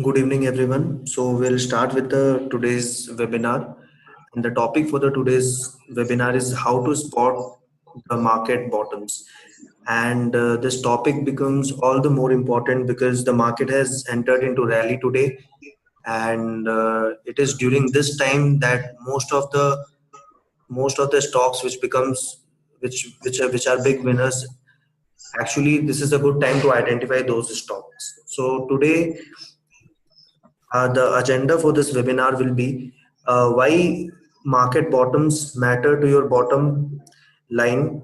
Good evening, everyone. So we'll start with the today's webinar, and the topic for the today's webinar is how to spot the market bottoms. And this topic becomes all the more important because the market has entered into rally today, and it is during this time that most of the stocks which are big winners. Actually, this is a good time to identify those stocks. So today the agenda for this webinar will be why market bottoms matter to your bottom line.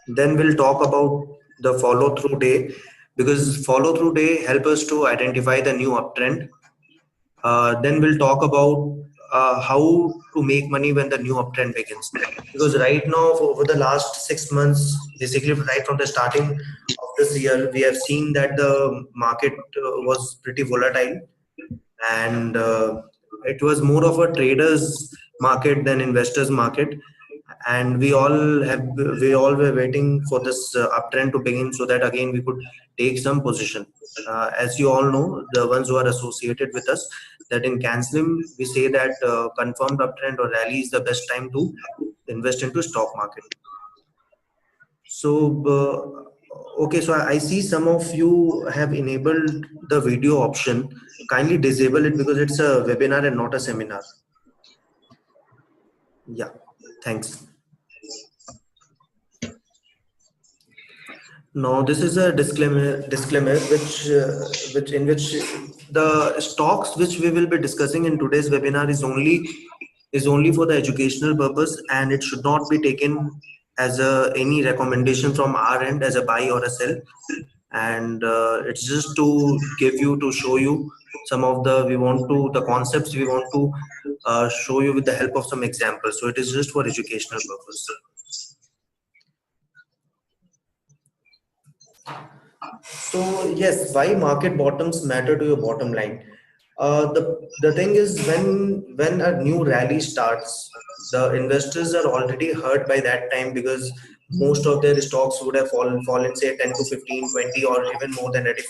Then we'll talk about the follow through day, because follow through day help us to identify the new uptrend. Then we'll talk about how to make money when the new uptrend begins, because right now over the last 6 months, basically right from the starting of this year, we have seen that the market was pretty volatile, and it was more of a traders market than investors market, and we all were waiting for this uptrend to begin so that again we could take some position. As you all know, the ones who are associated with us, that in Cancelim we say that confirmed uptrend or rally is the best time to invest into stock market. So okay, so I see some of you have enabled the video option. Kindly disable it because it's a webinar and not a seminar. Yeah, thanks. Now this is a disclaimer which the stocks which we will be discussing in today's webinar is only for the educational purpose, and it should not be taken as any recommendation from our end as a buy or a sell. And it's just to show you some of the concepts we want to show you with the help of some examples. So it is just for educational purpose. So yes, why market bottoms matter to your bottom line? The thing is, when a new rally starts, the investors are already hurt by that time, because most of their stocks would have fallen say 10 to 15, 20, or even more than that. If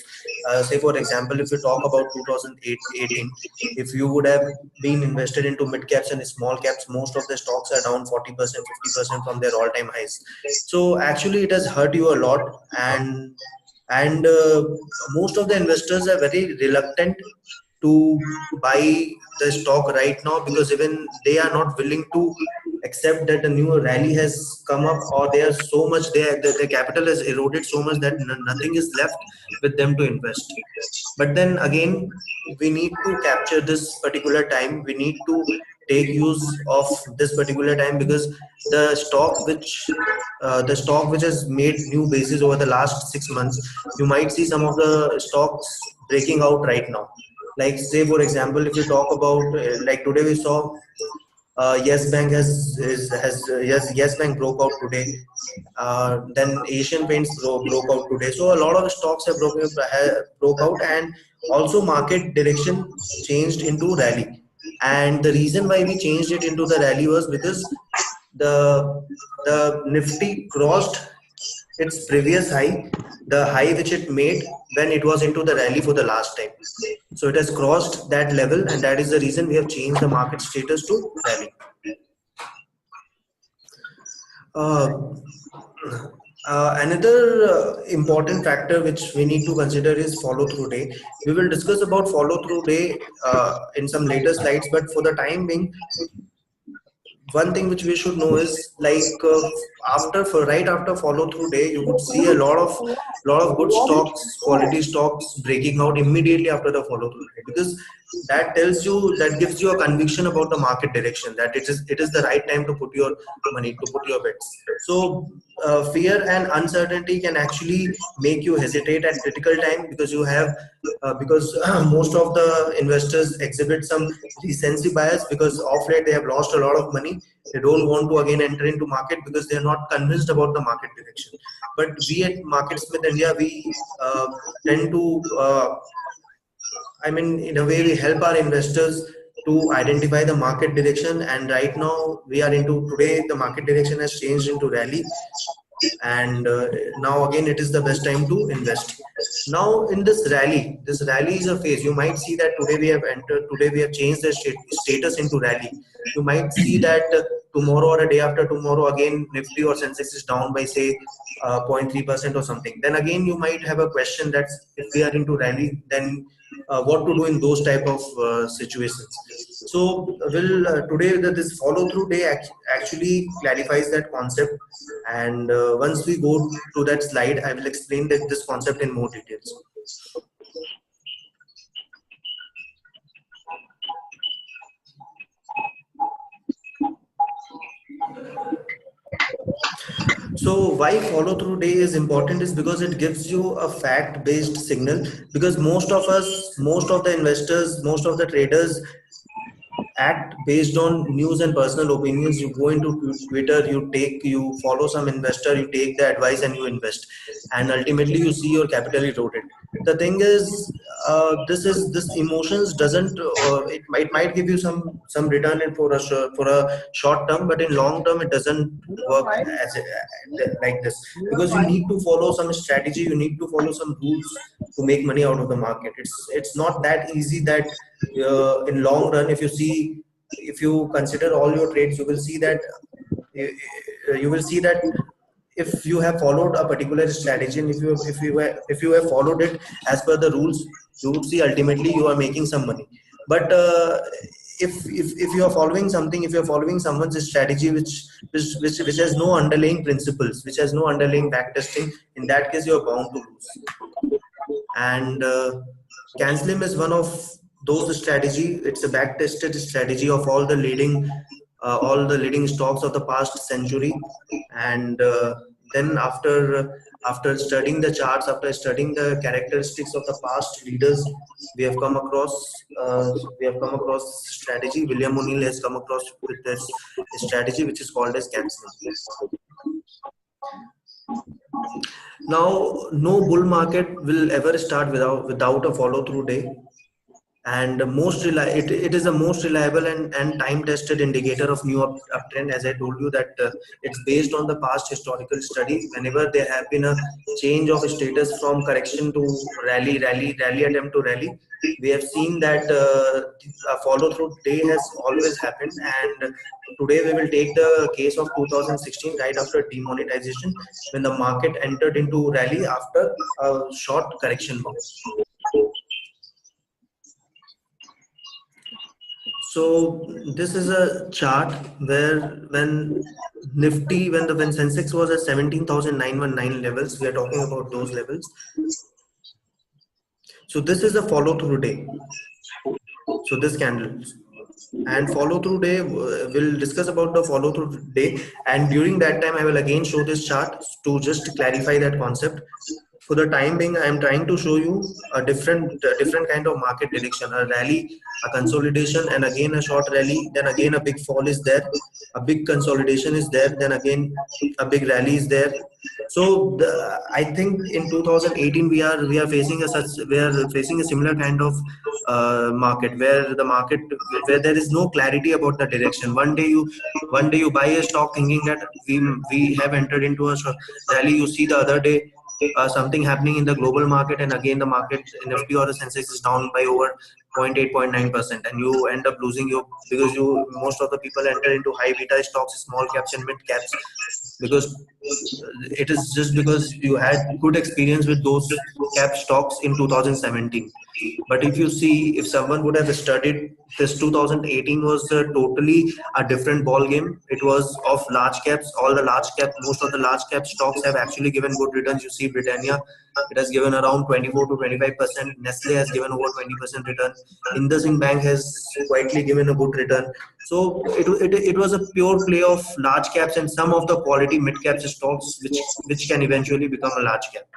say for example, if you talk about 2018, if you would have been invested into mid caps and small caps, most of the stocks are down 40%, 50% from their all-time highs. So actually it has hurt you a lot, and most of the investors are very reluctant to buy the stock right now, because even they are not willing to accept that a new rally has come up, or they are so much their capital has eroded so much that nothing is left with them to invest. But then again, we need to capture this particular time, we need to take use of this particular time, because the stock which has made new bases over the last 6 months, you might see some of the stocks breaking out right now. Like say for example, if you talk about like today we saw Yes Bank Yes Bank broke out today. Then Asian Paints broke out today. So a lot of stocks have broke out, and also market direction changed into rally. And the reason why we changed it into the rally was because the the Nifty crossed its previous high, the high which it made when it was into the rally for the last time. So it has crossed that level, and that is the reason we have changed the market status to rally. Uh, another important factor which we need to consider is follow through day. We will discuss about follow through day in some later slides, but for the time being, one thing which we should know is like right after follow through day, you would see a lot of good stocks, quality stocks breaking out immediately after the follow through day, because that gives you a conviction about the market direction, that it is the right time to put your money, to put your bets. So fear and uncertainty can actually make you hesitate at critical time, because because most of the investors exhibit some recency bias, because of late they have lost a lot of money. They don't want to again enter into market because they are not convinced about the market direction. But we at MarketSmith India, we tend to in a way, we help our investors to identify the market direction. And right now, we are into today, the market direction has changed into rally. and now again it is the best time to invest. Now in this rally is a phase. You might see that today we have entered, today we have changed the status into rally. You might see that tomorrow or a day after tomorrow again Nifty or Sensex is down by say 0.3% or something. Then again you might have a question that if we are into rally, then what to do in those type of situations. So will today this follow through day actually clarifies that concept, and once we go to that slide I will explain this concept in more details. So why follow through day is important is because it gives you a fact based signal, because most of us, most of the investors, most of the traders act based on news and personal opinions. You go into Twitter, you follow some investor, you take the advice and you invest, and ultimately you see your capital eroded. The thing is, this emotions doesn't it might give you some return in for a short term, but in long term it doesn't work like this, because you need to follow some strategy, you need to follow some rules to make money out of the market. It's not that easy that in long run, if you consider all your trades, you will see that you will see that if you have followed a particular strategy, and if you have followed it as per the rules, you would see ultimately you are making some money. But if you are following something, if you are following someone's strategy which has no underlying principles, which has no underlying back testing, in that case you are bound to lose. And Cancelim is one of those strategy. It's a back tested strategy of all the leading stocks of the past century. And then after studying the charts, after studying the characteristics of the past leaders, we have come across strategy. William O'Neill has come across with this strategy, which is called as canceling. Now, no bull market will ever start without a follow through day, and it is the most reliable and time tested indicator of new uptrend. As I told you that it's based on the past historical study. Whenever there have been a change of status from correction to rally attempt to rally, we have seen that a follow through day has always happened. And today we will take the case of 2016, right after demonetization, when the market entered into rally after a short correction bout. So this is a chart where when Nifty, when Sensex was at 17,919 levels, we are talking about those levels. So this is a follow through day. So this candle and follow through day, we'll discuss about the follow through day, and during that time I will again show this chart to just clarify that concept. For the time being, I am trying to show you a different kind of market direction: a rally, a consolidation, and again a short rally. Then again a big fall is there, a big consolidation is there. Then again a big rally is there. So I think in 2018 we are facing a similar kind of market where there is no clarity about the direction. One day you buy a stock thinking that we have entered into a rally. You see the other day something happening in the global market, and again the market Nifty or the Sensex is down by over 0.8 0.9%, and you end up losing because most of the people enter into high beta stocks, small caps and mid caps, because it is just because you had good experience with those cap stocks in 2017. But if you see, if someone would have studied this, 2018 was totally a different ball game. It was of large caps. Most of the large cap stocks have actually given good returns. You see Britannia, it has given around 24 to 25%. Nestle has given over 20% return. IndusInd Bank has quietly given a good return. So it was a pure play of large caps and some of the quality mid cap stocks which can eventually become a large cap.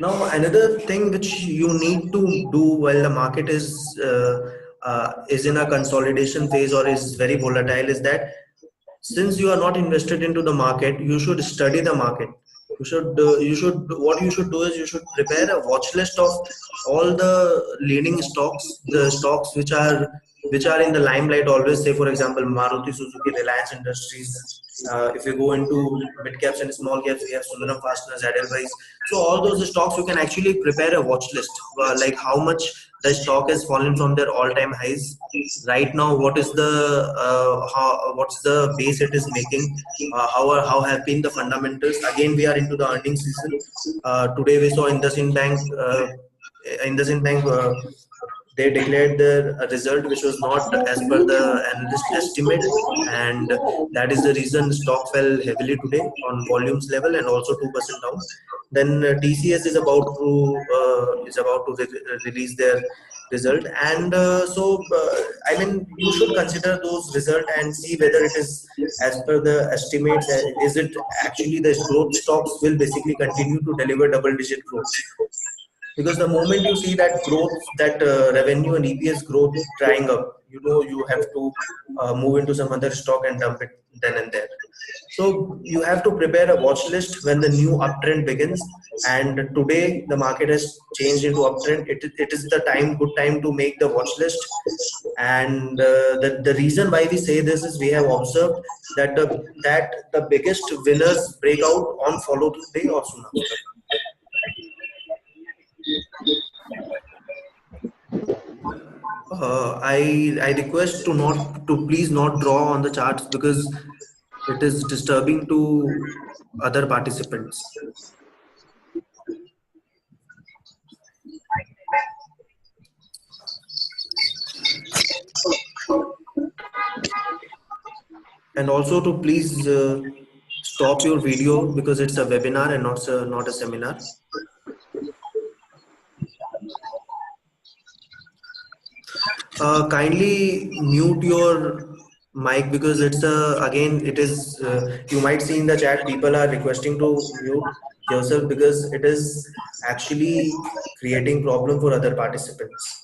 Now, another thing which you need to do while the market is in a consolidation phase or is very volatile is that since you are not invested into the market, you should study the market. what you should do is you should prepare a watch list of all the leading stocks, the stocks which are in the limelight always. Say for example, Maruti Suzuki, Reliance Industries. If you go into mid caps and small caps, we have Sundaram Fasteners, Edelweiss. So all those stocks you can actually prepare a watch list, like how much the stock has fallen from their all-time highs right now, what is the what's the base it is making, how have been the fundamentals. Again, we are into the earnings season. Today we saw IndusInd Bank, they declared their result which was not as per the analyst estimate, and that is the reason stock fell heavily today on volumes level and also 2% down. Then TCS is about to release their result, and I mean, you should consider those result and see whether it is as per the estimates. Is it actually the growth stocks will basically continue to deliver double digit growth? Because the moment you see that growth, that revenue and EPS growth drying up, you know, you have to move into some other stock and dump it then and there. So you have to prepare a watch list when the new uptrend begins. And today the market has changed into uptrend. It is the good time to make the watch list. And the reason why we say this is we have observed that the biggest winners break out on follow through day or soon after. I request to please not draw on the charts because it is disturbing to other participants. And also to please stop your video because it's a webinar and not a seminar. Kindly mute your mic because it's you might see in the chat people are requesting to mute yourself because it is actually creating problem for other participants.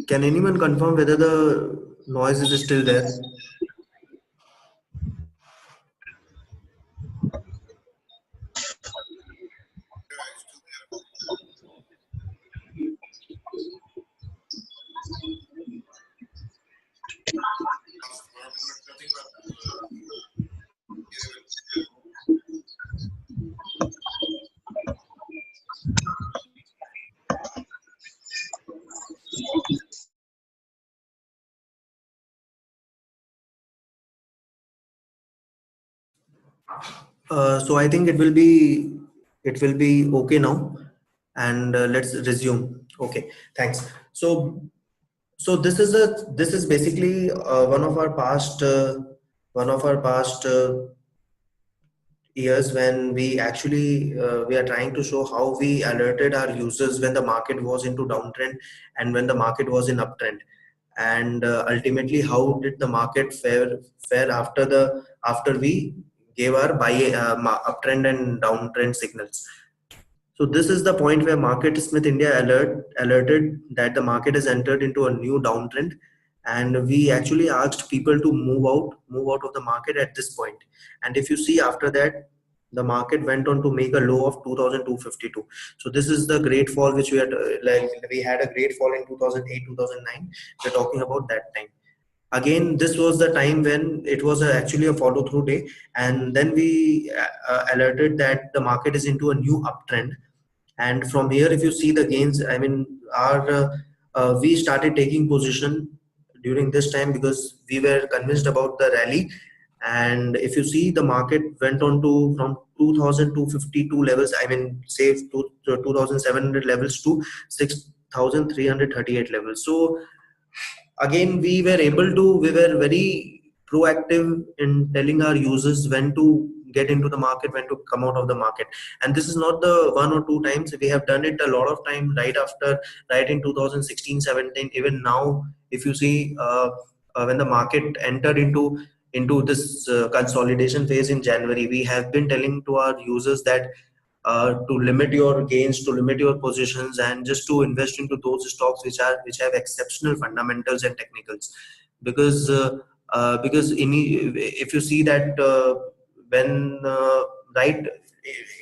Can anyone confirm whether the noise is still there? So I think it will be okay now, and let's resume. Okay, thanks. So this is basically one of our past years when we actually we are trying to show how we alerted our users when the market was into downtrend and when the market was in uptrend, and ultimately how did the market fare after we gave our uptrend and downtrend signals. So this is the point where MarketSmith India alerted that the market has entered into a new downtrend, and we actually asked people to move out of the market at this point. And if you see after that, the market went on to make a low of 2,252. So this is the great fall which we had a great fall in 2008, 2009. We're talking about that time. again, this was the time when it was actually a follow through day, and then we alerted that the market is into a new uptrend. And from here, if you see the gains, I mean, our we started taking position during this time because we were convinced about the rally. And if you see, the market went on to from 2252 levels, I mean, say to 2700 levels to 6338 levels. So again, we were very proactive in telling our users when to get into the market, when to come out of the market. And this is not the one or two times, we have done it a lot of time, right after, right in 2016-17. Even now, if you see, when the market entered into this consolidation phase in January, we have been telling to our users that to limit your gains, to limit your positions, and just to invest into those stocks which have exceptional fundamentals and technicals. Because if you see that, when right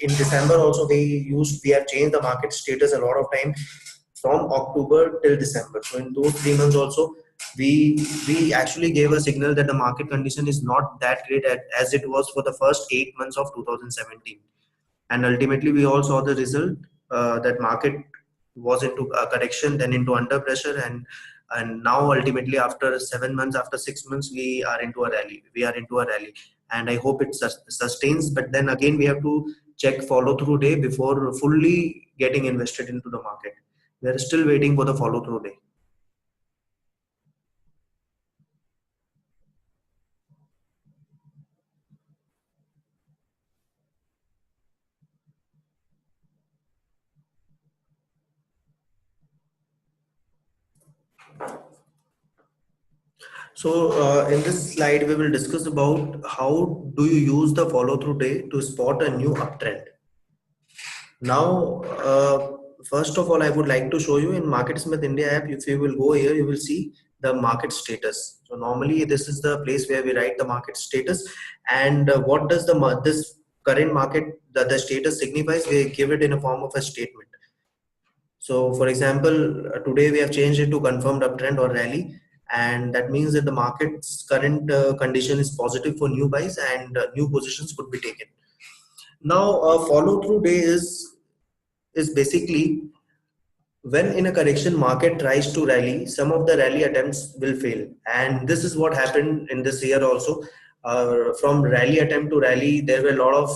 in December also, we have changed the market status a lot of time from October till December. So in those 3 months also, we actually gave a signal that the market condition is not that great as it was for the first 8 months of 2017. And ultimately we all saw the result, that market was into a correction, then into under pressure, and now ultimately after 7 months, after 6 months, we are into a rally. And I hope it sustains. But then again, we have to check follow through day before fully getting invested into the market. We are still waiting for the follow through day. So in this slide, we will discuss about how do you use the follow through day to spot a new uptrend. Now, first of all, I would like to show you in MarketSmith India app. If you will go here, you will see the market status. So normally this is the place where we write the market status. And what does this current market, the status signifies? We give it in a form of a statement. So for example, today we have changed it to confirmed uptrend or rally. And that means that the market's current condition is positive for new buys, and new positions could be taken. Now, follow through day is basically when in a correction market tries to rally, some of the rally attempts will fail. And this is what happened in this year also. From rally attempt to rally, there were a lot of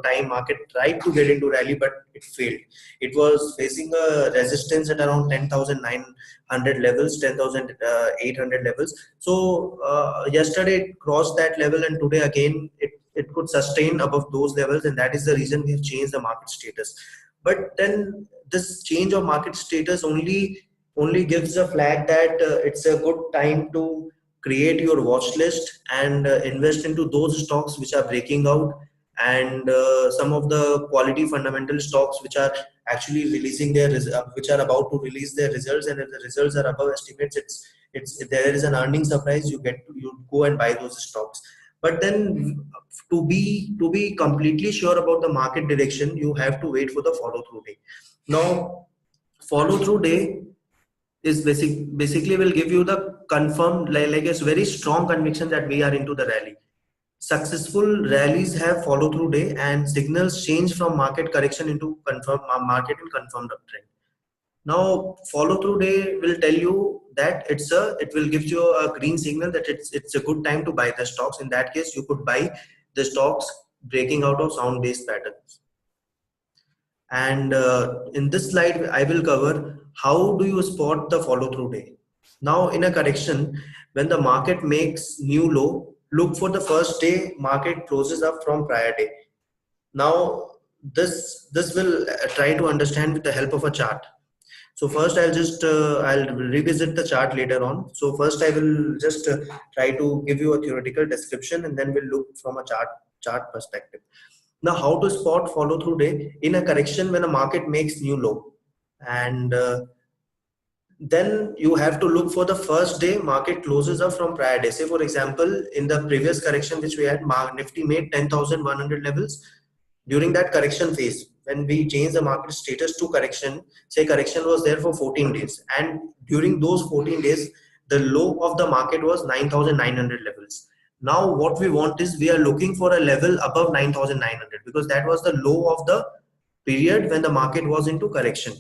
time market tried to get into rally, but it failed. It was facing a resistance at around 10,900 levels, 10,800 levels. So yesterday it crossed that level, and today again it could sustain above those levels, and that is the reason we've changed the market status. But then this change of market status only gives a flag that it's a good time to create your watch list and invest into those stocks which are breaking out, and some of the quality fundamental stocks which are actually releasing which are about to release their results. And if the results are above estimates, it's there is an earning surprise, you go and buy those stocks. But then to be completely sure about the market direction, you have to wait for the follow through day. Now, follow through day is basically will give you the confirmed, like a very strong conviction that we are into the rally. Successful rallies have follow through day, and signals change from market correction into confirmed market and confirmed uptrend. Now, follow through day will tell you that it will give you a green signal that it's a good time to buy the stocks. In that case, you could buy the stocks breaking out of sound based patterns. And in this slide, I will cover how do you spot the follow through day. Now, in a correction, when the market makes new low, look for the first day market closes up from prior day. Now, this will try to understand with the help of a chart. So first I'll revisit the chart later on. So first I will just try to give you a theoretical description, and then we'll look from a chart perspective. Now, how to spot follow through day in a correction when a market makes new low, and then you have to look for the first day market closes up from prior day. Say for example, in the previous correction which we had, Nifty made 10,100 levels. During that correction phase, when we change the market status to correction, say correction was there for 14 days, and during those 14 days the low of the market was 9,900 levels. Now what we want is, we are looking for a level above 9,900, because that was the low of the period when the market was into correction.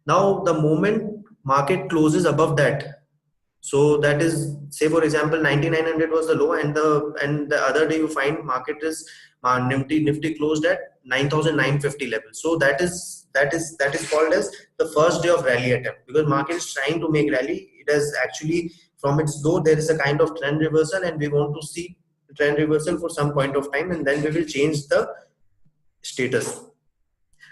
Now the moment market closes above that, so that is, say for example, 9,900 was the low, and the other day you find market is Nifty closed at 9,950 level. So that is called as the first day of rally attempt, because market is trying to make rally. It has actually, from its low, there is a kind of trend reversal, and we want to see trend reversal for some point of time, and then we will change the status.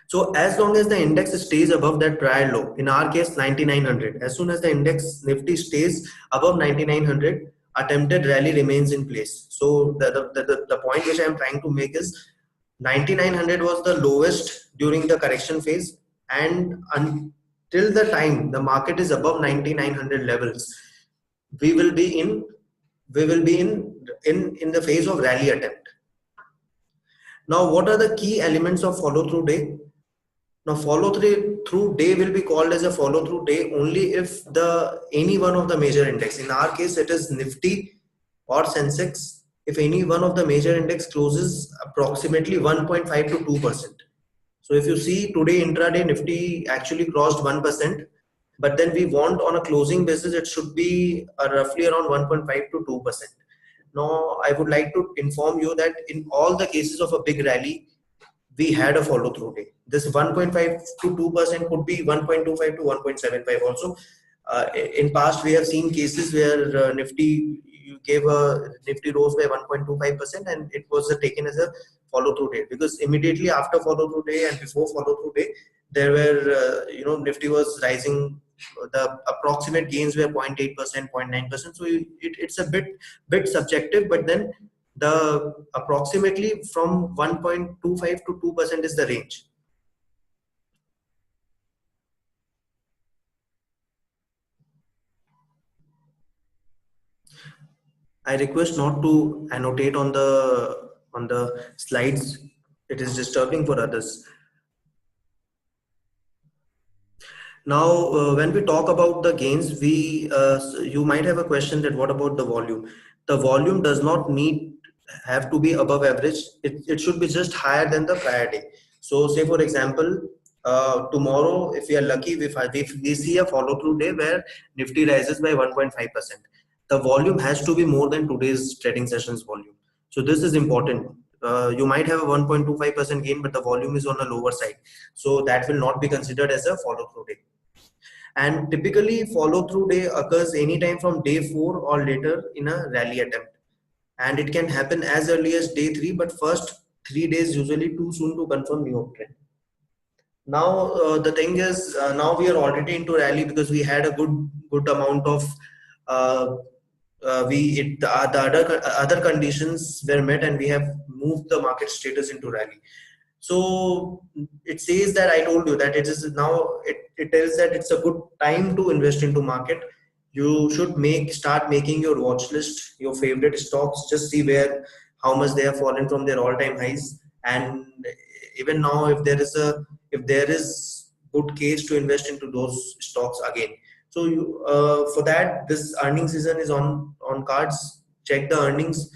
So as long as the index stays above that prior low, in our case 9,900, as soon as the index Nifty stays above 9,900, attempted rally remains in place. So the point which I am trying to make is, 9,900 was the lowest during the correction phase, and until the time the market is above 9,900 levels, we will be in the phase of rally attempt. Now, what are the key elements of follow through day? Now, follow through day will be called as a follow through day only if any one of the major index, in our case it is Nifty or Sensex, if any one of the major index closes approximately 1.5 to 2%. So if you see today intraday, Nifty actually crossed 1%, but then we want on a closing basis it should be roughly around 1.5 to 2%. Now, I would like to inform you that in all the cases of a big rally, we had a follow through day. This 1.5 to 2% could be 1.25 to 1.75 also. In past, we have seen cases where Nifty rose by 1.25%, and it was taken as a follow through day, because immediately after follow through day and before follow through day, there were Nifty was rising. The approximate gains were 0.8%, 0.9%. So it's a bit subjective, but then the approximately from 1.25 to 2% is the range. I request not to annotate on the slides. It is disturbing for others. Now, when we talk about the gains, you might have a question that what about the volume? The volume does not have to be above average. It should be just higher than the prior day. So say for example, tomorrow, if we are lucky, if we see a follow through day where Nifty rises by 1.5%, the volume has to be more than today's trading sessions volume. So this is important. You might have a 1.25% gain, but the volume is on the lower side. So that will not be considered as a follow through day. And typically follow through day occurs anytime from day 4 or later in a rally attempt. And it can happen as early as day 3, but first 3 days usually too soon to confirm new uptrend. Now the thing is, now we are already into rally because we had a good amount of the other conditions were met, and we have moved the market status into rally. So it says that I told you that it is now, it tells that it's a good time to invest into market. You should start making your watch list, your favorite stocks, just see how much they have fallen from their all-time highs. And even now, if there is good case to invest into those stocks again. So for that, this earnings season is on cards. Check the earnings.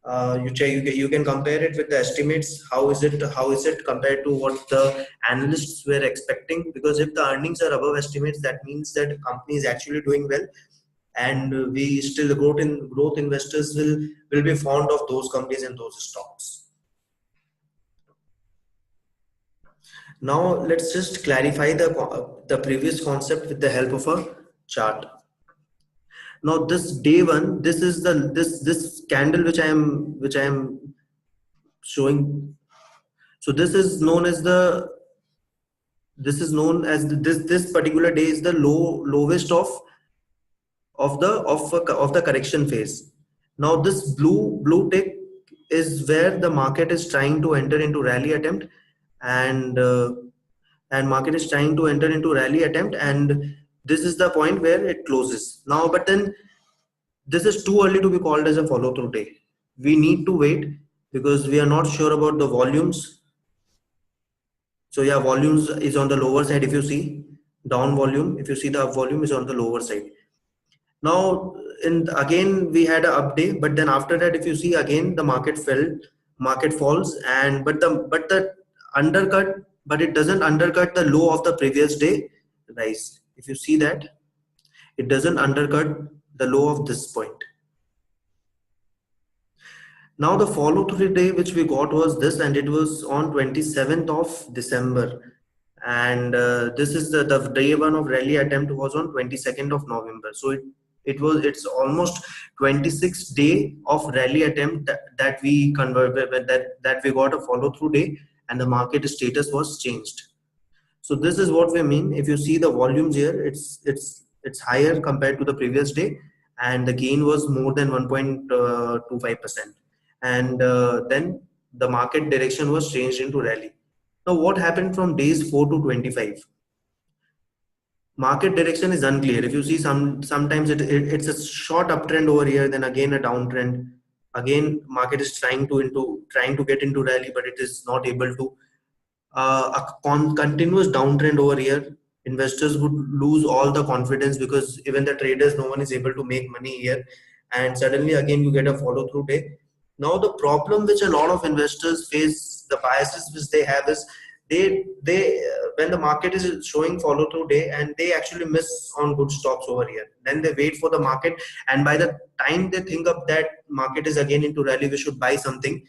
You can compare it with the estimates. How is it compared to what the analysts were expecting? Because if the earnings are above estimates, that means that the company is actually doing well, and we still growth investors will be fond of those companies and those stocks. Now let's just clarify the previous concept with the help of a chart. Now this day one, this is this candle which I am showing. So this is known as this particular day is the lowest of the correction phase. Now this blue tick is where the market is trying to enter into rally attempt, and market is trying to enter into rally attempt, and this is the point where it closes. Now, but then this is too early to be called as a follow through day. We need to wait because we are not sure about the volumes. So yeah, volumes is on the lower side. If you see down volume, if you see the up volume is on the lower side. Now, again we had a up day, but then after that, if you see again the market fell, market falls, and but the undercut, but it doesn't undercut the low of the previous day rise. If you see that, it doesn't undercut the low of this point. Now the follow through day which we got was this, and it was on 27th of December. And this is the day one of rally attempt was on 22nd of November. So it's almost 26 day of rally attempt that we converted, that we got a follow through day, and the market status was changed. So this is what we mean. If you see the volumes here, it's higher compared to the previous day, and the gain was more than 1.25%. And then the market direction was changed into rally. Now, what happened from days 4 to 25? Market direction is unclear. If you see, sometimes it's a short uptrend over here, then again a downtrend. Again, market is trying to get into rally, but it is not able to. A continuous downtrend over here, investors would lose all the confidence, because even the traders, no one is able to make money here, and suddenly again you get a follow through day. Now the problem which a lot of investors face, the biases which they have is, they when the market is showing follow through day, and they actually miss on good stocks over here, then they wait for the market, and by the time they think of that market is again into rally, we should buy something,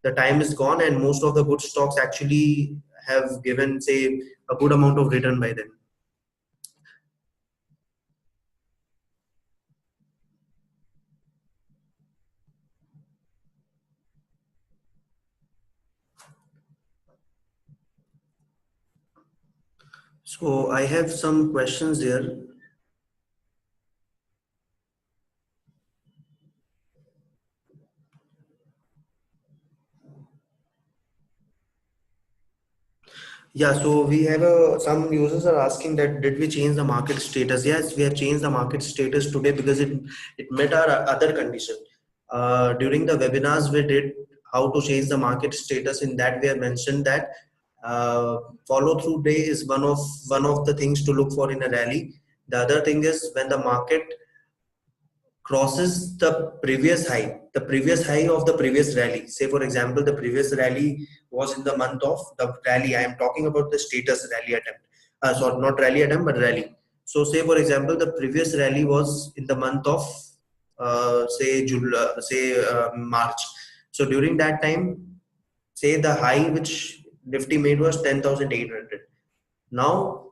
the time is gone, and most of the good stocks actually have given, say, a good amount of return by then. So I have some questions here. Yeah, so we have some users are asking that did we change the market status? Yes, we have changed the market status today because it met our other condition. During the webinars we did how to change the market status. In that we have mentioned that follow through day is one of the things to look for in a rally. The other thing is when the market crosses the previous high of the previous rally. Say for example, the previous rally was in the month of the rally. I am talking about the status rally attempt. Sorry, not rally attempt, but rally. So say for example, the previous rally was in the month of say July, say March. So during that time, say the high which Nifty made was 10,800. Now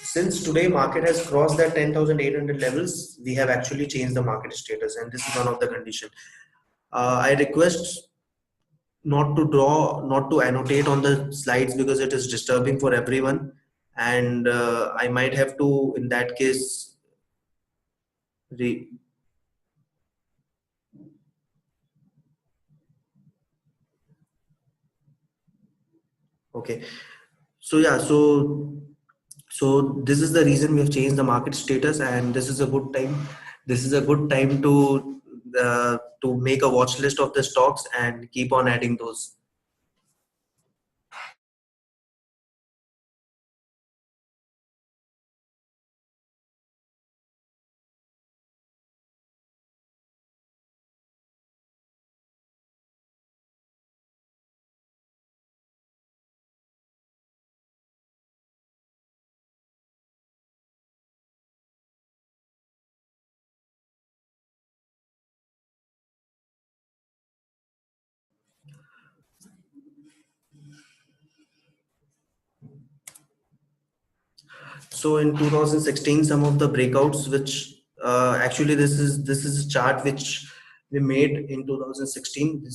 since today market has crossed that 10,800 levels, we have actually changed the market status, and this is one of the condition. I request not to annotate on the slides because it is disturbing for everyone, and I might have to, in that case, re okay. So yeah, so this is the reason we have changed the market status, and this is a good time. This is a good time to make a watch list of the stocks and keep on adding those. So in 2016, some of the breakouts, which actually this is a chart which we made in 2016.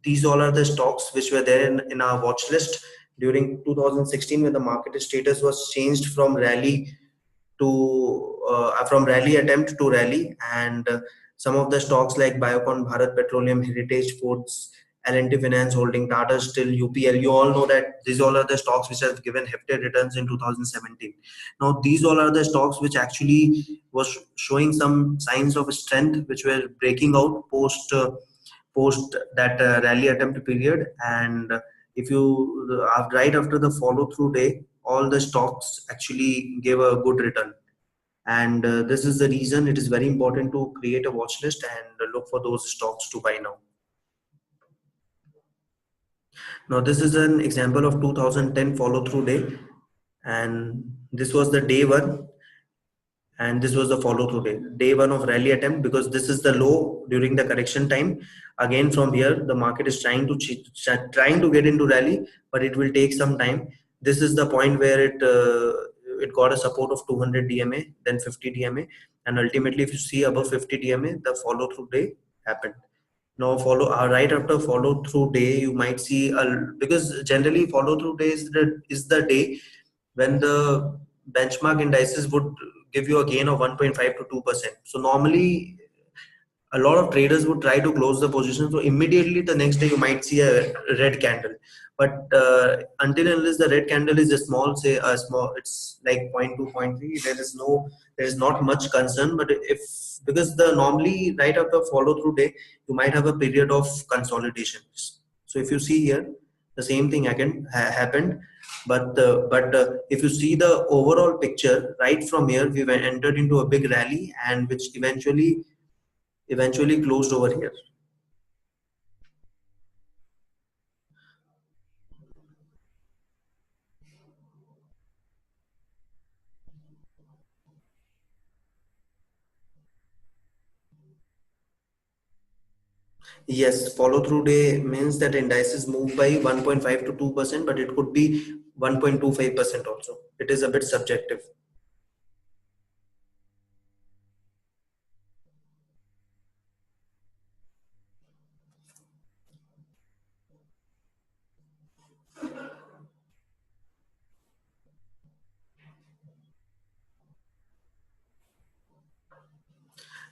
These all are the stocks which were there in our watch list during 2016 when the market status was changed from rally from rally attempt to rally, and some of the stocks like Biocon, Bharat Petroleum, Heritage Foods, L&T Finance Holding, Tata Steel, UPL. You all know that these all are the stocks which have given hefty returns in 2017. Now these all are the stocks which actually was showing some signs of strength, which were breaking out post that rally attempt period. And if you right after the follow through day, all the stocks actually gave a good return. and this is the reason it is very important to create a watch list and look for those stocks to buy now. Now this is an example of 2010 follow through day, and this was the day one, and this was the follow through day one of rally attempt, because this is the low during the correction time. Again, from here the market is trying to get into rally, but it will take some time. This is the point where it got a support of 200 DMA, then 50 DMA, and ultimately if you see above 50 DMA, the follow through day happened. Now follow right after follow through day, you might see because generally follow through day is the day when the benchmark indices would give you a gain of 1.5 to 2%. So normally a lot of traders would try to close the position, so immediately the next day you might see a red candle. But until and unless the red candle is a small, say a small, it's like 0.2, 0.3, there is not much concern. But if, because the normally right after follow through day, you might have a period of consolidation. So if you see here, the same thing again happened. But if you see the overall picture, right from here we went entered into a big rally, and which eventually closed over here. Yes, follow through day means that indices move by 1.5 to 2%, but it could be 1.25% also. It is a bit subjective.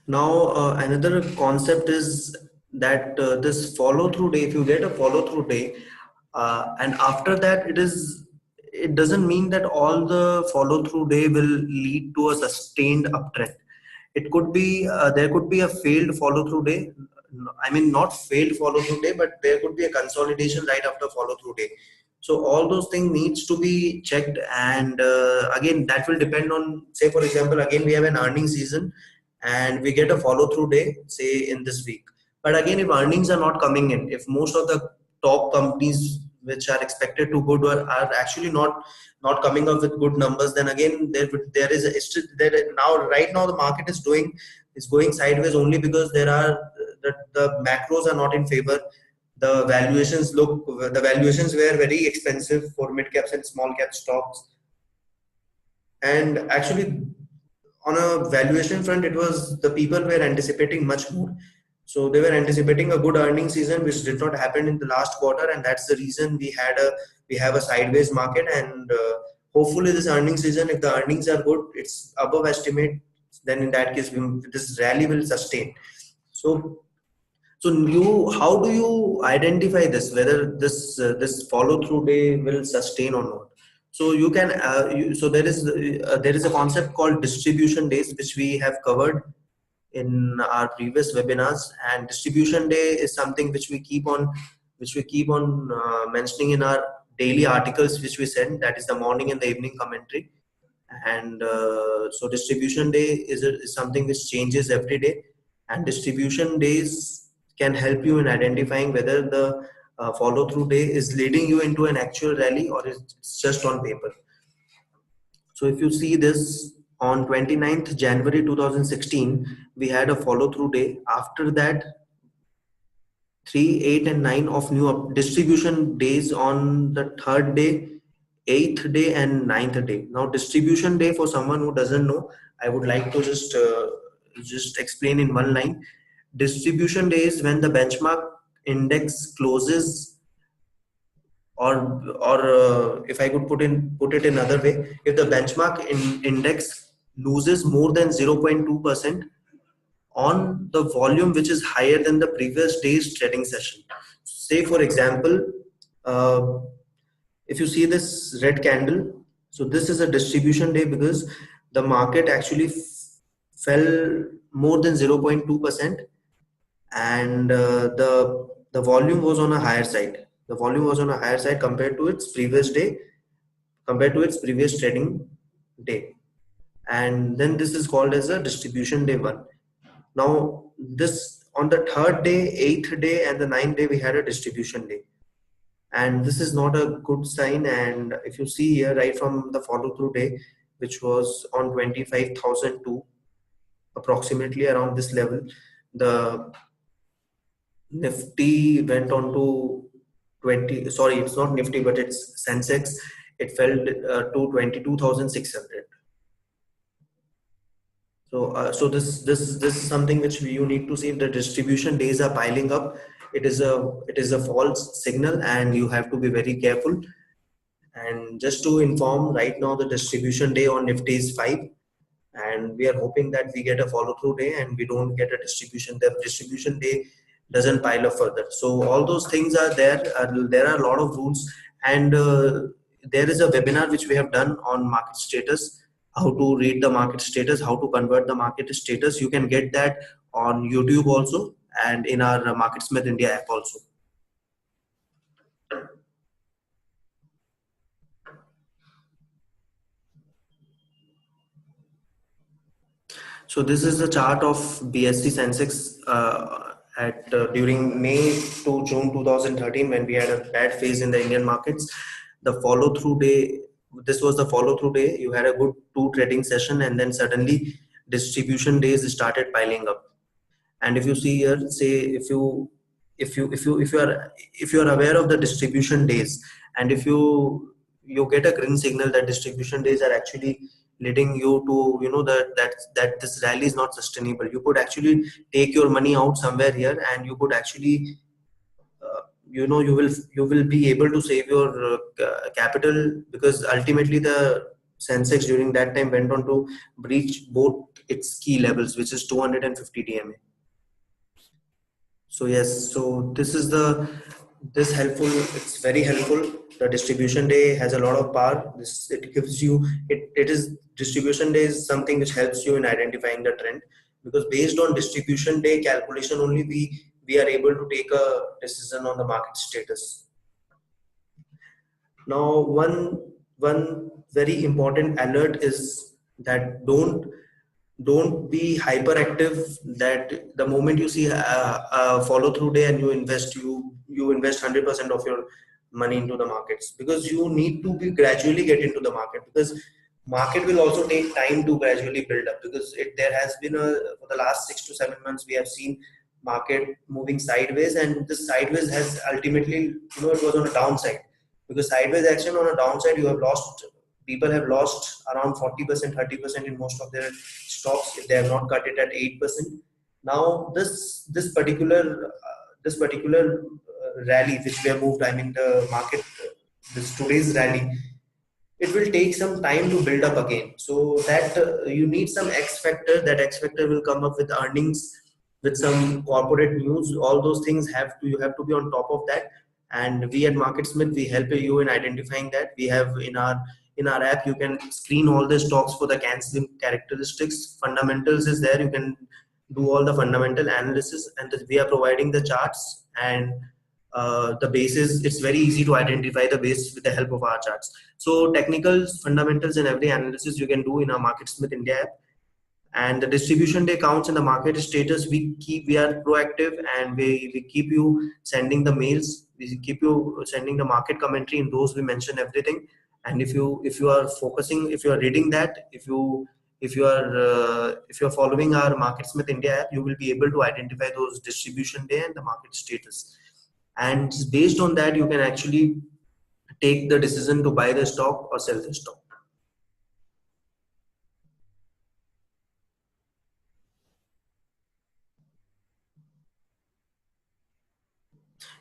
Now, another concept is that this follow through day, if you get a follow through day, and after that it doesn't mean that all the follow through day will lead to a sustained uptrend. It could be there could be a failed follow through day. I mean, not failed follow through day, but there could be a consolidation right after follow through day. So all those things needs to be checked, and again that will depend on, say for example, again we have an earning season and we get a follow through day, say in this week. But again, if earnings are not coming in, if most of the top companies which are expected to good are actually not coming up with good numbers, then again there is there now right now the market is going sideways only because the macros are not in favor. The valuations were very expensive for mid caps and small cap stocks, and actually on a valuation front, it was the people were anticipating much more. So they were anticipating a good earning season, which did not happen in the last quarter, and that's the reason we have a sideways market. And hopefully, this earning season, if the earnings are good, it's above estimate, then in that case, this rally will sustain. So how do you identify this, whether this follow through day will sustain or not? So you can so there is a concept called distribution days, which we have covered in our previous webinars. And distribution day is something which we keep on mentioning in our daily articles which we send, that is the morning and the evening commentary. And so distribution day is something which changes every day, and distribution days can help you in identifying whether the follow through day is leading you into an actual rally or it's just on paper. So if you see this, on 29th January 2016 we had a follow through day. After that, 3, 8 and 9 of new distribution days on the third day, 8th day and 9th day. Now distribution day, for someone who doesn't know, I would like to just explain in one line. Distribution day is when the benchmark index closes, or if I could put it another way, if the benchmark index loses more than 0.2% on the volume which is higher than the previous day's trading session. Say for example, if you see this red candle, so this is a distribution day because the market actually fell more than 0.2%, and the volume was on a higher side. The volume was on a higher side compared to its previous day, compared to its previous trading day. and then this is called as a distribution day 1. Now this, on the 3rd day, 8th day and the 9th day we had a distribution day, and this is not a good sign. And if you see here, right from the follow through day, which was on 25,002, approximately around this level, the Nifty went on to 20, sorry, it's not Nifty, but it's Sensex. It fell to 22,600. So this is something which you need to see. If the distribution days are piling up, it is a false signal, and you have to be very careful. And just to inform, right now the distribution day on Nifty is 5, and we are hoping that we get a follow through day and we don't get a distribution. The distribution day doesn't pile up further. So all those things are there. There are a lot of rules, and there is a webinar which we have done on market status, how to read the market status, how to convert the market status. You can get that on YouTube also, and in our MarketSmith India app also. So this is the chart of BSE Sensex during May to June 2013, when we had a bad phase in the Indian markets. The follow through day, this was the follow through day. You had a good 2 trading session, and then suddenly distribution days started piling up. And if you see here, say if you are aware of the distribution days, and if you get a green signal that distribution days are actually leading you to, that this rally is not sustainable, you could actually take your money out somewhere here, and you could actually you will be able to save your capital, because ultimately the Sensex during that time went on to breach both its key levels, which is 250 DMA. So yes, so this helpful, it's very helpful. The distribution day has a lot of power. It gives you, it is, distribution day is something which helps you in identifying the trend, because based on distribution day calculation only we are able to take a decision on the market status. Now one very important alert is that don't be hyperactive, that the moment you see a follow through day and you invest 100% of your money into the markets, because you need to be gradually get into the market, because market will also take time to gradually build up, because there has been for the last 6 to 7 months we have seen market moving sideways, and this sideways has ultimately, it was on a downside, because sideways action on a downside, people have lost around 40%, 30% in most of their stocks if they have not cut it at 8%. Now this particular rally which we have moved, I mean the market, this today's rally, it will take some time to build up again. So that you need some X factor. That X factor will come up with earnings, with some corporate news. All those things you have to be on top of that. And we at MarketSmith, we help you in identifying that. We have in our app, you can screen all the stocks for the canceling characteristics. Fundamentals is there. You can do all the fundamental analysis, and we are providing the charts and the basis. It's very easy to identify the base with the help of our charts. So technicals, fundamentals, and every analysis you can do in our MarketSmith India app. And the distribution day counts in the market status, we are proactive, and we keep you sending the mails, we keep you sending the market commentary. In those we mention everything. And if you are focusing, if you are reading that, if you are following our MarketSmith India app, you will be able to identify those distribution day and the market status, and based on that you can actually take the decision to buy the stock or sell the stock.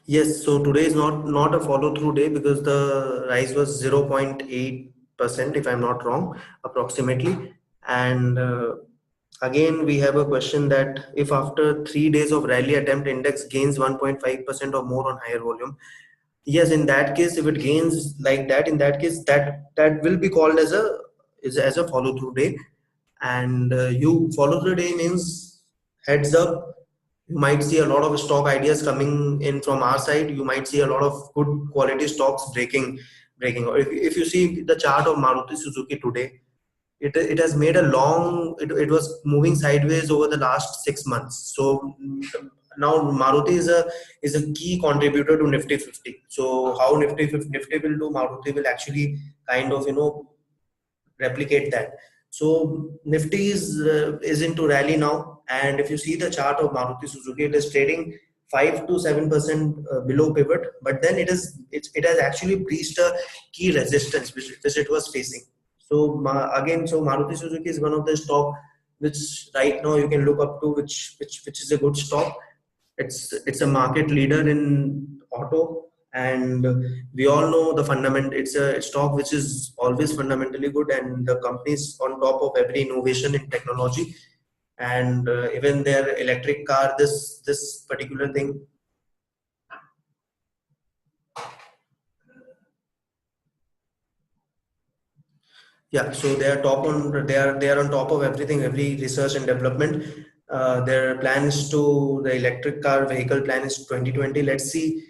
Yes, so today is not a follow through day, because the rise was 0.8%, if I'm not wrong, approximately. And again we have a question that if after 3 days of rally attempt index gains 1.5% or more on higher volume, yes, in that case, if it gains like that, in that case that will be called as a follow through day. And you follow through day means, heads up, you might see a lot of stock ideas coming in from our side. You might see a lot of good quality stocks breaking. If you see the chart of Maruti Suzuki today, it has made a long, it was moving sideways over the last 6 months. So now Maruti is a key contributor to Nifty 50. So how Nifty will do, Maruti will actually kind of replicate that. So Nifty is into rally now, and if you see the chart of Maruti Suzuki, it is trading 5 to 7% below pivot, but then it has actually breached a key resistance which it was facing. So again, so Maruti Suzuki is one of the stock which right now you can look up to, which is a good stock. It's a market leader in auto, and we all know the fundament. It's a stock which is always fundamentally good, and the companies on top of every innovation in technology, and even their electric car, this particular thing. Yeah, so they are they are on top of everything, every research and development. Their plan is to the electric car vehicle plan is 2020. Let's see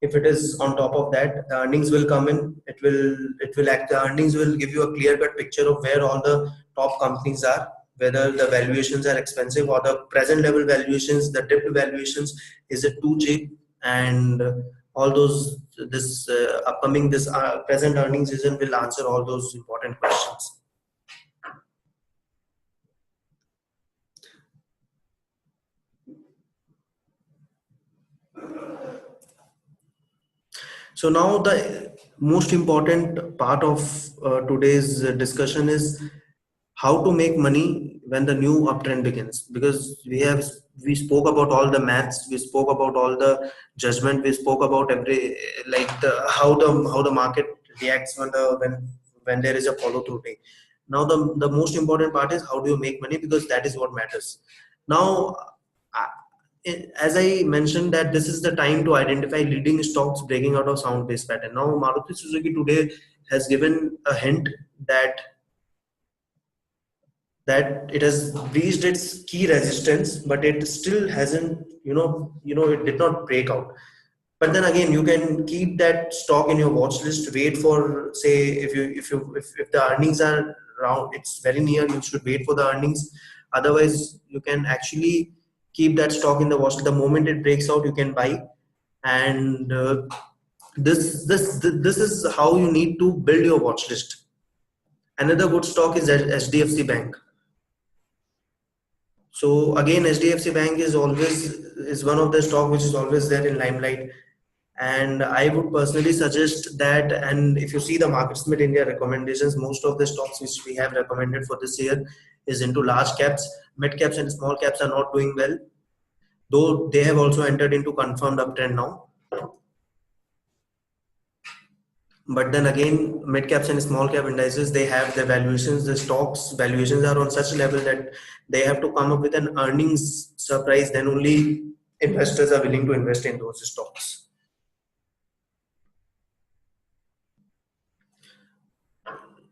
if it is on top of that. The earnings will come in. The earnings will give you a clear cut picture of where all the top companies are, whether the valuations are expensive or the present level valuations, the dipped valuations, is it too cheap, and all those this upcoming this present earnings season will answer all those important questions. So now the most important part of today's discussion is how to make money when the new uptrend begins, because we spoke about all the maths, we spoke about all the judgment, we spoke about every like the how the market reacts when there is a follow through day. Now the most important part is how do you make money, because that is what matters. Now as I mentioned that this is the time to identify leading stocks breaking out of sound based pattern. Now Maruti Suzuki today has given a hint that it has reached its key resistance, but it still hasn't, it did not break out. But then again, you can keep that stock in your watch list, wait for, say, if the earnings are around, it's very near, you should wait for the earnings. Otherwise you can actually keep that stock in the watch. The moment it breaks out, you can buy. And this is how you need to build your watch list. Another good stock is HDFC Bank. So again, HDFC Bank is one of the stock which is always there in limelight, and I would personally suggest that. And if you see the MarketSmith India recommendations, most of the stocks which we have recommended for this year is into large caps. Mid caps and small caps are not doing well, though they have also entered into confirmed uptrend now. But then again, mid caps and small cap indices, they have the valuations, the stocks valuations are on such level that they have to come up with an earnings surprise, then only investors are willing to invest in those stocks.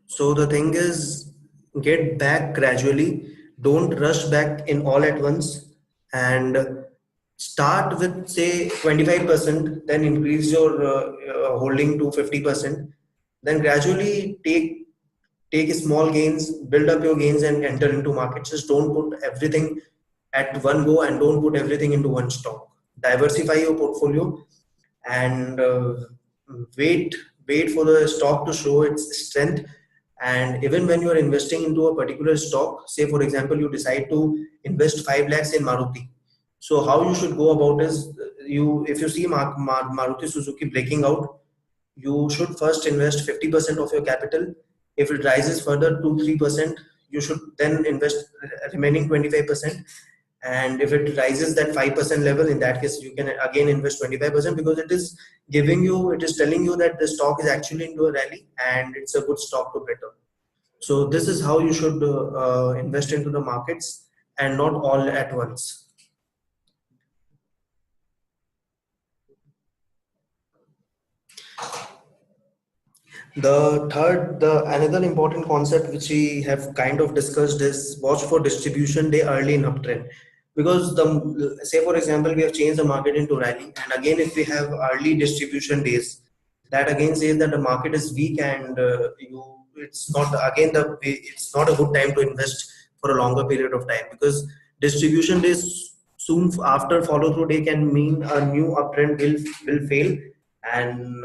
So the thing is, get back gradually, don't rush back in all at once, and start with say 25%, then increase your holding to 50%, then gradually take small gains, build up your gains, and enter into markets. Just don't put everything at one go, and don't put everything into one stock. Diversify your portfolio, and wait for the stock to show its strength. And even when you are investing into a particular stock, say for example you decide to invest 5 lakhs in Maruti, so how you should go about is, if you see Maruti Suzuki breaking out, you should first invest 50% of your capital. If it rises further to 3%, you should then invest remaining 25%. And if it rises that 5% level, in that case you can again invest 25%, because it is telling you that the stock is actually into a rally and it's a good stock to bet on. So this is how you should invest into the markets, and not all at once. Another important concept which we have kind of discussed is watch for distribution day early in uptrend. Because say for example we have changed the market into rally, and again if we have early distribution days, that again says that the market is weak, and it's not again it's not a good time to invest for a longer period of time, because distribution days soon after follow through day can mean a new uptrend will fail, and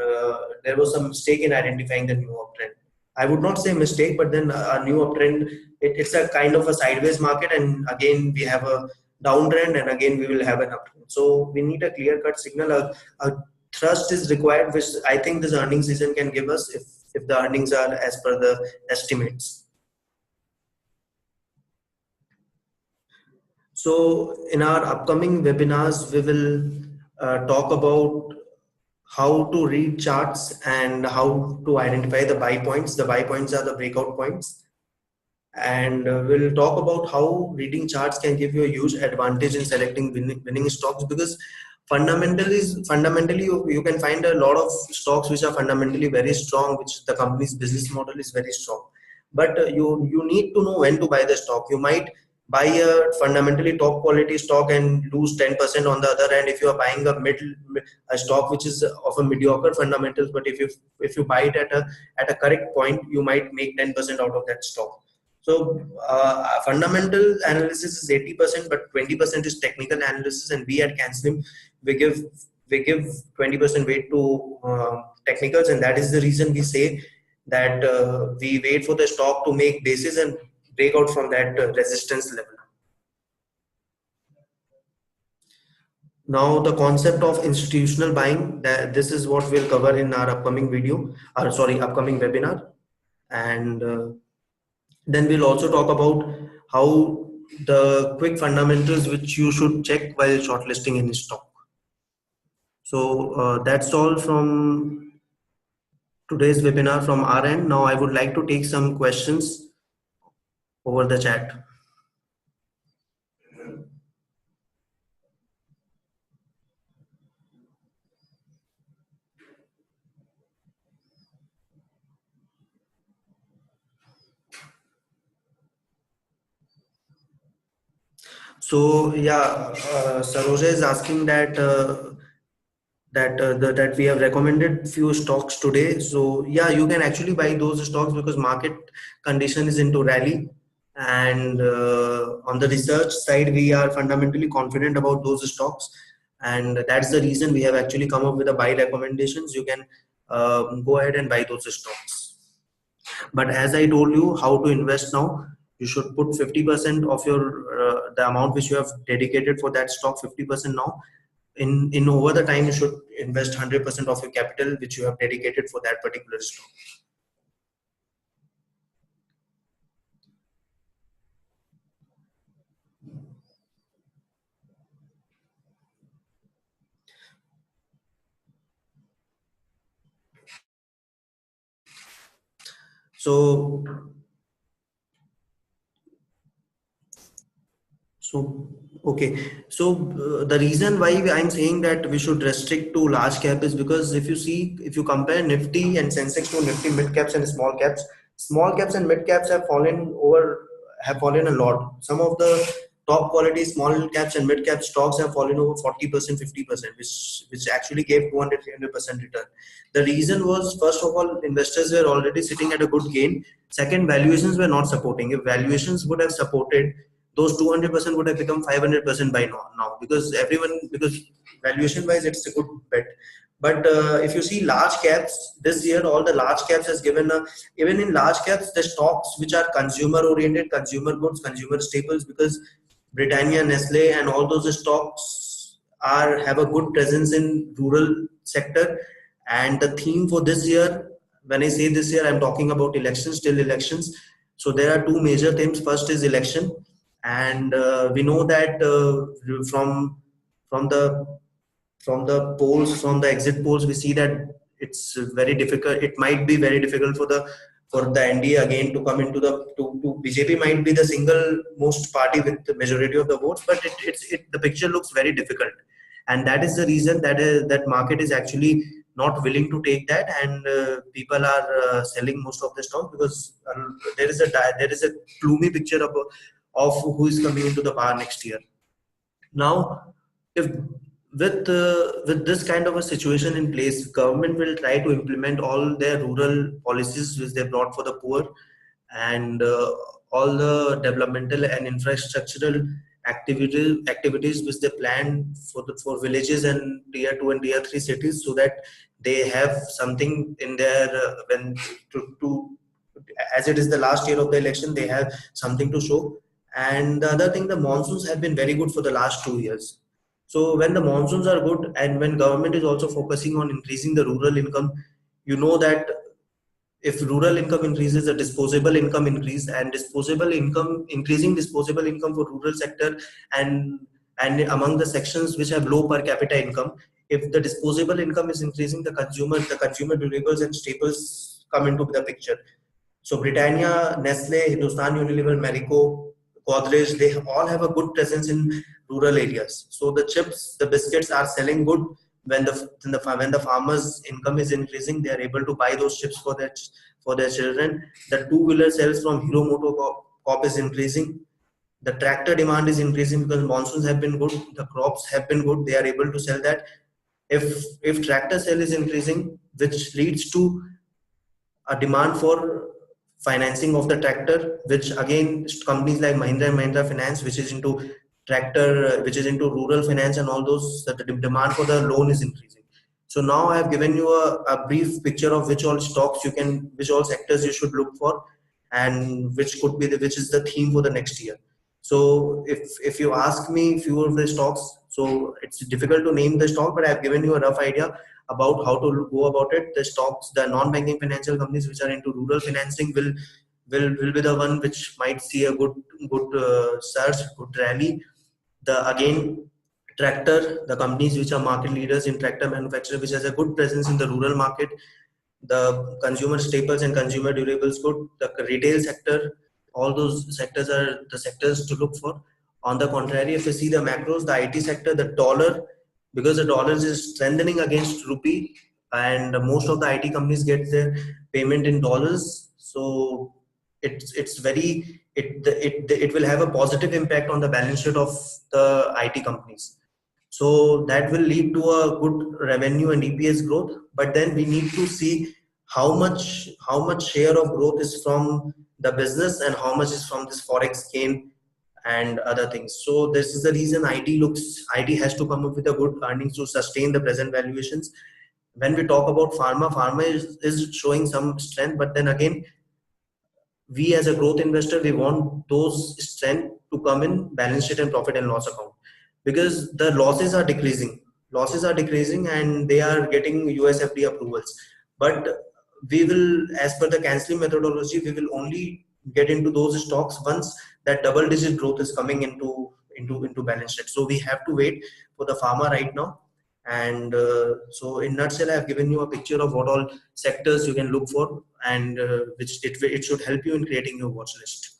there was some mistake in identifying the new uptrend. I would not say mistake, but then a new uptrend, it's a kind of a sideways market, and again we have a downtrend, and again we will have an uptrend. So we need a clear cut signal. A thrust is required, which I think this earnings season can give us if the earnings are as per the estimates. So in our upcoming webinars, we will talk about how to read charts and how to identify the buy points. The buy points are the breakout points. And we'll talk about how reading charts can give you a huge advantage in selecting winning stocks, because fundamentally you can find a lot of stocks which are fundamentally very strong, which the company's business model is very strong, but you need to know when to buy the stock. You might buy a fundamentally top quality stock and lose 10% on the other hand if you are buying a stock which is of a mediocre fundamentals, but if you buy it at a correct point, you might make 10% out of that stock. So fundamental analysis is 80%, but 20% is technical analysis, and we at CanSlim we give 20% weight to technicals, and that is the reason we say that we wait for the stock to make basis and break out from that resistance level. Now the concept of institutional buying, this is what we'll cover in our upcoming video, or sorry, upcoming webinar, and then we'll also talk about how the quick fundamentals which you should check while shortlisting any stock. So that's all from today's webinar from our end. Now I would like to take some questions over the chat. So yeah, Saroja is asking that we have recommended few stocks today. So yeah, you can actually buy those stocks because market condition is into rally, and on the research side we are fundamentally confident about those stocks, and that's the reason we have actually come up with a buy recommendations. You can go ahead and buy those stocks. But as I told you how to invest now, you should put 50% of your the amount which you have dedicated for that stock, 50% now. In over the time, you should invest 100% of your capital which you have dedicated for that particular stock. So okay, so the reason why I'm saying that we should restrict to large cap is because if you compare Nifty and Sensex to Nifty mid caps and small caps and mid caps have fallen a lot. Some of the top quality small caps and mid cap stocks have fallen over 40%, 50%, which actually gave 200, 300% return. The reason was, first of all, investors were already sitting at a good gain. Second, valuations were not supporting. If valuations would have supported, those 200% would have become 500% by now, because valuation wise it's a good bet. But if you see large caps this year, all the large caps has given even in large caps the stocks which are consumer oriented, consumer goods, consumer staples, because Britannia, Nestle and all those stocks have a good presence in rural sector. And the theme for this year, when I say this year, I'm talking about elections, till elections. So there are two major themes. First is election, and we know that from the polls, from the exit polls, we see that it's very difficult. It might be very difficult for the NDA again to come into to BJP might be the single most party with the majority of the votes, but the picture looks very difficult, and that is the reason that market is actually not willing to take that, and people are selling most of the stock, because there is a gloomy picture of who is coming into the power next year. Now, if with this kind of a situation in place, government will try to implement all their rural policies which they brought for the poor, and all the developmental and infrastructural activities which they plan for villages and tier 2 and tier 3 cities, so that they have something in their when to as it is the last year of the election, they have something to show. And the other thing, the monsoons have been very good for the last 2 years. So when the monsoons are good and when government is also focusing on increasing the rural income, you know that if rural income increases, the disposable income increase, and disposable income increasing disposable income for rural sector, and among the sections which have low per capita income, if the disposable income is increasing, the consumer durables and staples come into the picture. So Britannia, Nestle, Hindustan Unilever, Marico, Godrej, they all have a good presence in rural areas. So the chips, the biscuits are selling good when the farmers' income is increasing. They are able to buy those chips for their children. The two-wheeler sales from Hero MotoCorp is increasing. The tractor demand is increasing because monsoons have been good. The crops have been good. They are able to sell that. If tractor sale is increasing, which leads to a demand for financing of the tractor, which again companies like Mahindra and Mahindra Finance, which is into tractor, which is into rural finance and all those, the demand for the loan is increasing. So now I have given you a brief picture of which all stocks you can, which all sectors you should look for, and which could be which is the theme for the next year. So if you ask me few of the stocks, so it's difficult to name the stock, but I have given you a rough idea about how to go about it. The stocks, the non-banking financial companies which are into rural financing will be the one which might see a good surge, good rally. The again tractor, the companies which are market leaders in tractor manufacturer, which has a good presence in the rural market. The consumer staples and consumer durables good. The retail sector, all those sectors are the sectors to look for. On the contrary, if you see the macros, the IT sector, the dollar, because the dollar is strengthening against rupee, and most of the IT companies get their payment in dollars, so it's very it will have a positive impact on the balance sheet of the IT companies. So that will lead to a good revenue and EPS growth. But then we need to see how much share of growth is from the business and how much is from this forex gain and other things. So this is the reason IT has to come up with a good earnings to sustain the present valuations. When we talk about pharma is showing some strength, but then again, we as a growth investor, we want those strength to come in balance sheet and profit and loss account, because the losses are decreasing and they are getting USFD approvals. But we will, as per the canceling methodology, we will only get into those stocks once that double digit growth is coming into balance sheet. So we have to wait for the pharma right now. And so in nutshell, I have given you a picture of what all sectors you can look for, and which it should help you in creating your watch list.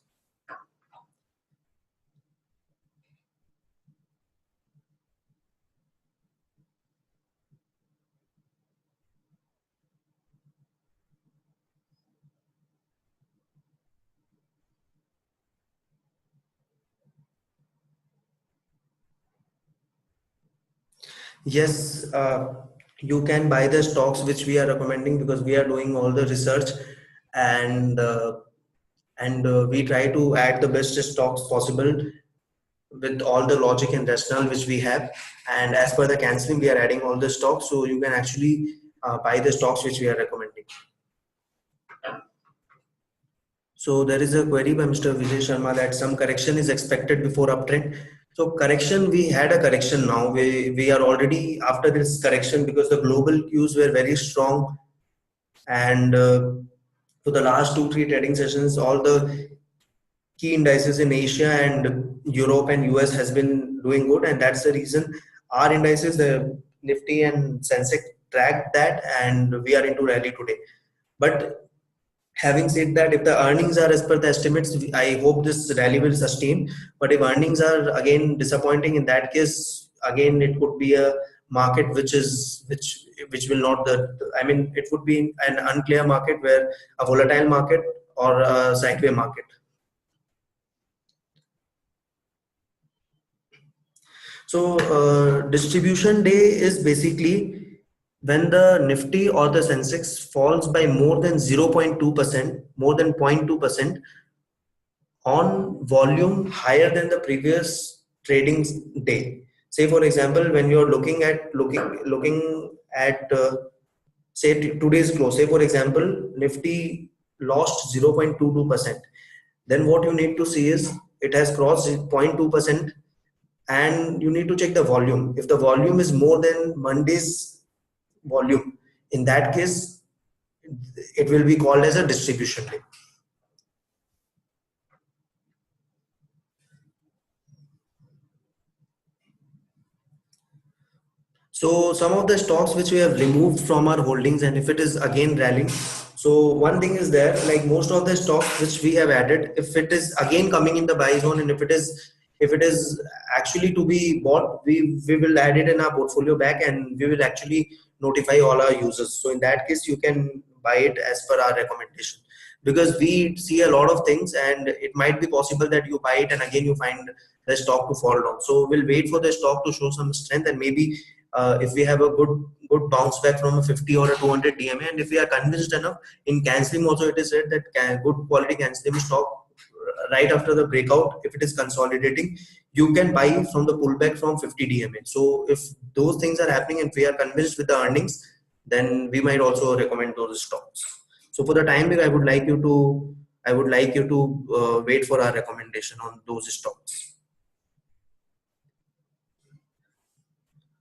Yes, you can buy the stocks which we are recommending, because we are doing all the research, and we try to add the best stocks possible with all the logic and rationale which we have. And as per the canceling, we are adding all the stocks, so you can actually buy the stocks which we are recommending. So there is a query by Mr. Vijay Sharma that some correction is expected before uptrend. So correction, we had a correction now. We are already after this correction, because the global cues were very strong, and for the last 2-3 trading sessions, all the key indices in Asia and Europe and US has been doing good, and that's the reason our indices, the Nifty and Sensex, tracked that, and we are into rally today. But having said that, if the earnings are as per the estimates, I hope this rally will sustain. But if earnings are again disappointing, in that case, again it could be a market which will not I mean, it would be an unclear market, where a volatile market or a sideways market. So distribution day is basically when the Nifty or the Sensex falls by more than 0.2%, more than 0.2% on volume higher than the previous trading day. Say for example, when you're looking at say today's close. Say for example, Nifty lost 0.22%. Then what you need to see is it has crossed 0.2%, and you need to check the volume. If the volume is more than Monday's volume, in that case it will be called as a distribution day. So some of the stocks which we have removed from our holdings, and if it is again rallying, so one thing is there, like most of the stocks which we have added, if it is again coming in the buy zone, and if it is actually to be bought, we will add it in our portfolio back, and we will actually notify all our users. So in that case, you can buy it as per our recommendation, because we see a lot of things, and it might be possible that you buy it and again you find the stock to fall down. So we'll wait for the stock to show some strength, and maybe if we have a good bounce back from a 50 or a 200 DMA, and if we are convinced enough, in canceling also it is said that good quality canceling stock right after the breakout, if it is consolidating, you can buy from the pullback from 50 DMA. So if those things are happening and we are convinced with the earnings, then we might also recommend those stocks. So for the time being, I would like you to wait for our recommendation on those stocks.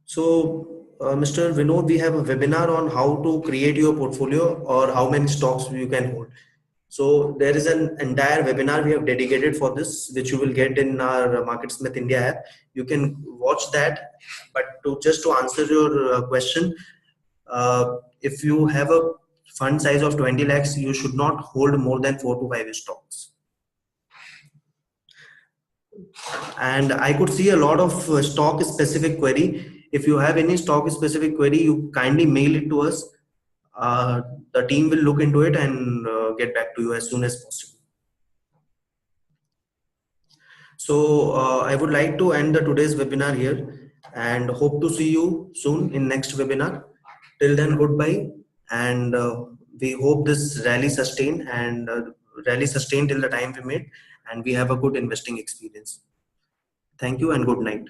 So, Mr. Vinod, we have a webinar on how to create your portfolio or how many stocks you can hold. So there is an entire webinar we have dedicated for this, which you will get in our MarketSmith India app. You can watch that. But to answer your question, if you have a fund size of 20 lakhs, you should not hold more than 4 to 5 stocks. And I could see a lot of stock specific query. If you have any stock specific query, you kindly mail it to us. The team will look into it and get back to you as soon as possible. So I would like to end the today's webinar here, and hope to see you soon in next webinar. Till then, goodbye, and we hope this rally sustain till the time we made, and we have a good investing experience. Thank you and good night.